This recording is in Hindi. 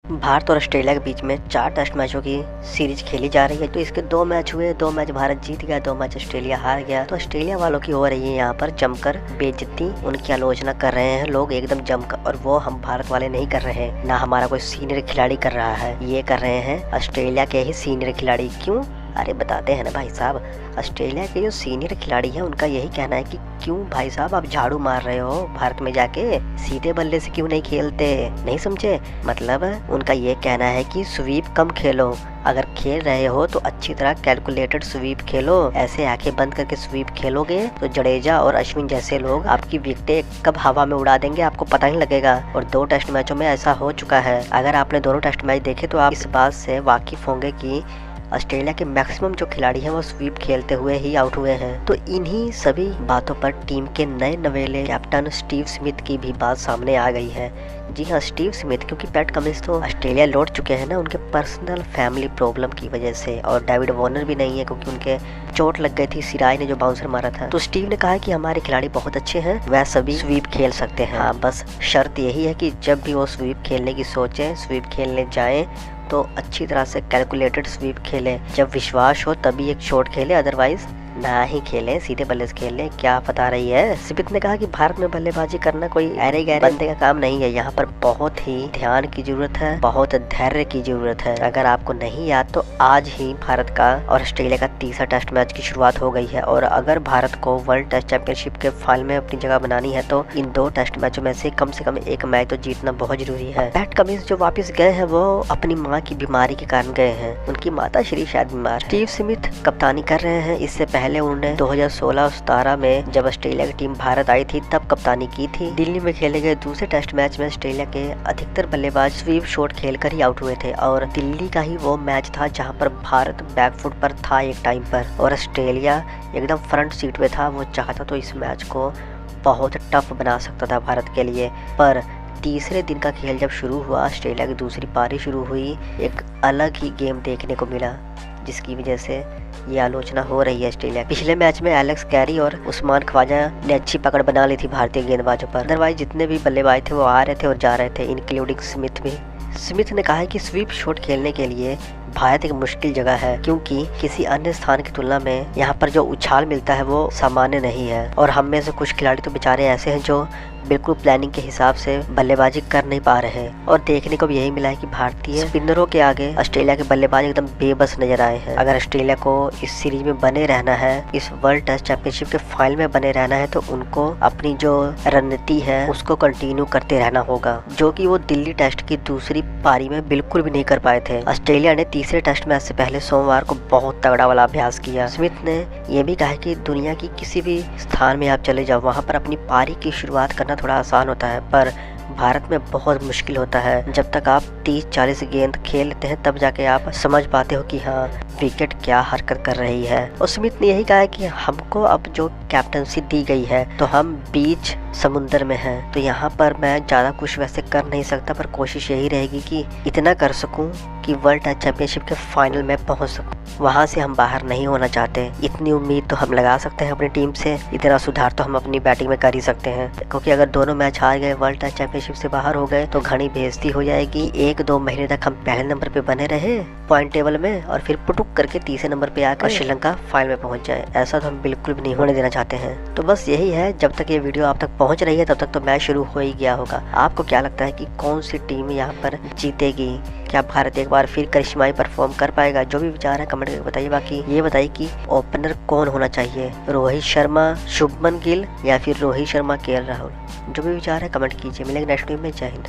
भारत और ऑस्ट्रेलिया के बीच में 4 टेस्ट मैचों की सीरीज खेली जा रही है। तो इसके 2 मैच हुए, 2 मैच भारत जीत गया, 2 मैच ऑस्ट्रेलिया हार गया। तो ऑस्ट्रेलिया वालों की हो रही है यहाँ पर जमकर बेइज्जती, उनकी आलोचना कर रहे हैं लोग एकदम जमकर, और वो हम भारत वाले नहीं कर रहे हैं, ना हमारा कोई सीनियर खिलाड़ी कर रहा है, ये कर रहे हैं ऑस्ट्रेलिया के ही सीनियर खिलाड़ी। क्यों? अरे बताते हैं ना भाई साहब। ऑस्ट्रेलिया के जो सीनियर खिलाड़ी हैं उनका यही कहना है कि क्यों भाई साहब आप झाड़ू मार रहे हो भारत में जाके, सीधे बल्ले से क्यों नहीं खेलते, नहीं समझे? मतलब उनका ये कहना है कि स्वीप कम खेलो, अगर खेल रहे हो तो अच्छी तरह कैलकुलेटेड स्वीप खेलो, ऐसे आंखें बंद करके स्वीप खेलोगे तो जडेजा और अश्विन जैसे लोग आपकी विकेटें कब हवा में उड़ा देंगे आपको पता नहीं लगेगा। और 2 टेस्ट मैचों में ऐसा हो चुका है। अगर आपने दोनों टेस्ट मैच देखे तो आप इस बात से वाकिफ होंगे कि ऑस्ट्रेलिया के मैक्सिमम जो खिलाड़ी हैं वो स्वीप खेलते हुए ही आउट हुए हैं। तो इन्हीं सभी बातों पर टीम के नए नवेले कैप्टन स्टीव स्मिथ की भी बात सामने आ गई है। जी हाँ, स्टीव स्मिथ, क्योंकि पैट कमिंस तो ऑस्ट्रेलिया लौट चुके हैं ना उनके पर्सनल फैमिली प्रॉब्लम की वजह से, और डेविड वार्नर भी नहीं है क्योंकि उनके चोट लग गई थी सिराज ने जो बाउंसर मारा था। तो स्टीव ने कहा है कि हमारे खिलाड़ी बहुत अच्छे हैं, वह सभी स्वीप खेल सकते हैं। हाँ, बस शर्त यही है कि जब भी वो स्वीप खेलने की सोचें, स्वीप खेलने जाएं तो अच्छी तरह से कैलकुलेटेड स्वीप खेलें, जब विश्वास हो तभी एक शॉट खेले, अदरवाइज ना ही खेलें, सीधे बल्ले से खेलें। क्या बता रही है? स्मिथ ने कहा कि भारत में बल्लेबाजी करना कोई अरे गहरे बंदे का काम नहीं है, यहाँ पर बहुत ही ध्यान की जरूरत है, बहुत धैर्य की जरूरत है। अगर आपको नहीं याद तो आज ही भारत का और ऑस्ट्रेलिया का तीसरा टेस्ट मैच की शुरुआत हो गई है, और अगर भारत को वर्ल्ड टेस्ट चैंपियनशिप के फाइनल में अपनी जगह बनानी है तो इन 2 टेस्ट मैचों में से कम एक मैच तो जीतना बहुत जरूरी है। पैट कमिंस जो वापस गए हैं वो अपनी माँ की बीमारी के कारण गए हैं, उनकी माता श्री शायद बीमार। स्टीव स्मिथ कप्तानी कर रहे हैं, इससे पहले उन्होंने 2016-17 में जब ऑस्ट्रेलिया की टीम भारत आई थी तब कप्तानी की थी। दिल्ली में खेले गए दूसरे टेस्ट मैच में ऑस्ट्रेलिया के अधिकतर बल्लेबाज स्वीप शॉट खेलकर ही आउट हुए थे, और दिल्ली का ही वो मैच था जहां पर भारत बैकफुट पर था एक टाइम पर और ऑस्ट्रेलिया एकदम फ्रंट सीट पे था। वो चाहता तो इस मैच को बहुत टफ बना सकता था भारत के लिए, पर तीसरे दिन का खेल जब शुरू हुआ, ऑस्ट्रेलिया की दूसरी पारी शुरू हुई, एक अलग ही गेम देखने को मिला, जिसकी वजह से ये आलोचना हो रही है ऑस्ट्रेलिया। पिछले मैच में एलेक्स कैरी और उस्मान ख्वाजा ने अच्छी पकड़ बना ली थी भारतीय गेंदबाजों पर, अदरवाइज जितने भी बल्लेबाज थे वो आ रहे थे और जा रहे थे, इंक्लूडिंग स्मिथ भी। स्मिथ ने कहा है कि स्वीप शॉट खेलने के लिए भारत एक मुश्किल जगह है, क्योंकि किसी अन्य स्थान की तुलना में यहाँ पर जो उछाल मिलता है वो सामान्य नहीं है, और हम में से कुछ खिलाड़ी तो बेचारे ऐसे हैं जो बिल्कुल प्लानिंग के हिसाब से बल्लेबाजी कर नहीं पा रहे हैं। और देखने को भी यही मिला है कि भारतीय स्पिनरों के आगे ऑस्ट्रेलिया के बल्लेबाज एकदम बेबस नजर आए हैं। अगर ऑस्ट्रेलिया को इस सीरीज में बने रहना है, इस वर्ल्ड टेस्ट चैंपियनशिप के फाइनल में बने रहना है, तो उनको अपनी जो रणनीति है उसको कंटिन्यू करते रहना होगा, जो कि वो दिल्ली टेस्ट की दूसरी पारी में बिल्कुल भी नहीं कर पाए थे। ऑस्ट्रेलिया ने तीसरे टेस्ट मैच से पहले सोमवार को बहुत तगड़ा वाला अभ्यास किया। स्मिथ ने यह भी कहा कि दुनिया की किसी भी स्थान में आप चले जाओ, वहाँ पर अपनी पारी की शुरुआत करना थोड़ा आसान होता है, पर भारत में बहुत मुश्किल होता है। जब तक आप 30-40 गेंद खेल लेते हैं तब जाके आप समझ पाते हो कि हाँ विकेट क्या हरकत कर रही है। और स्मिथ ने यही कहा है कि हमको अब जो कैप्टनसी दी गई है तो हम बीच समुंदर में हैं, तो यहाँ पर मैं ज़्यादा कुछ वैसे कर नहीं सकता, पर कोशिश यही रहेगी कि इतना कर सकूँ कि वर्ल्ड टेस्ट चैंपियनशिप के फाइनल में पहुँच सकूँ। वहाँ से हम बाहर नहीं होना चाहते, इतनी उम्मीद तो हम लगा सकते हैं अपनी टीम से, इतना सुधार तो हम अपनी बैटिंग में कर ही सकते हैं, क्योंकि अगर दोनों मैच हार गए, वर्ल्ड टेस्ट चैंपियनशिप से बाहर हो गए तो घनी बेइज्जती हो जाएगी। 1-2 महीने तक हम पहले नंबर पे बने रहे पॉइंट टेबल में, और फिर पुटुक करके तीसरे नंबर पे आकर श्रीलंका फाइनल में पहुंच जाए, ऐसा तो हम बिल्कुल भी नहीं होने देना चाहते हैं। तो बस यही है, जब तक ये वीडियो आप तक पहुंच रही है तब तक तो मैच शुरू हो ही गया होगा। आपको क्या लगता है कि कौन सी टीम यहाँ पर जीतेगी? क्या भारत एक बार फिर करिश्माई परफॉर्म कर पाएगा? जो भी विचार है कमेंट करके बताइए। बाकी ये बताइए कि ओपनर कौन होना चाहिए, रोहित शर्मा, शुभमन गिल या फिर रोहित शर्मा, केएल राहुल? जो भी विचार है कमेंट कीजिए। मिलेंगे नेक्स्ट वीडियो में। जय हिंद।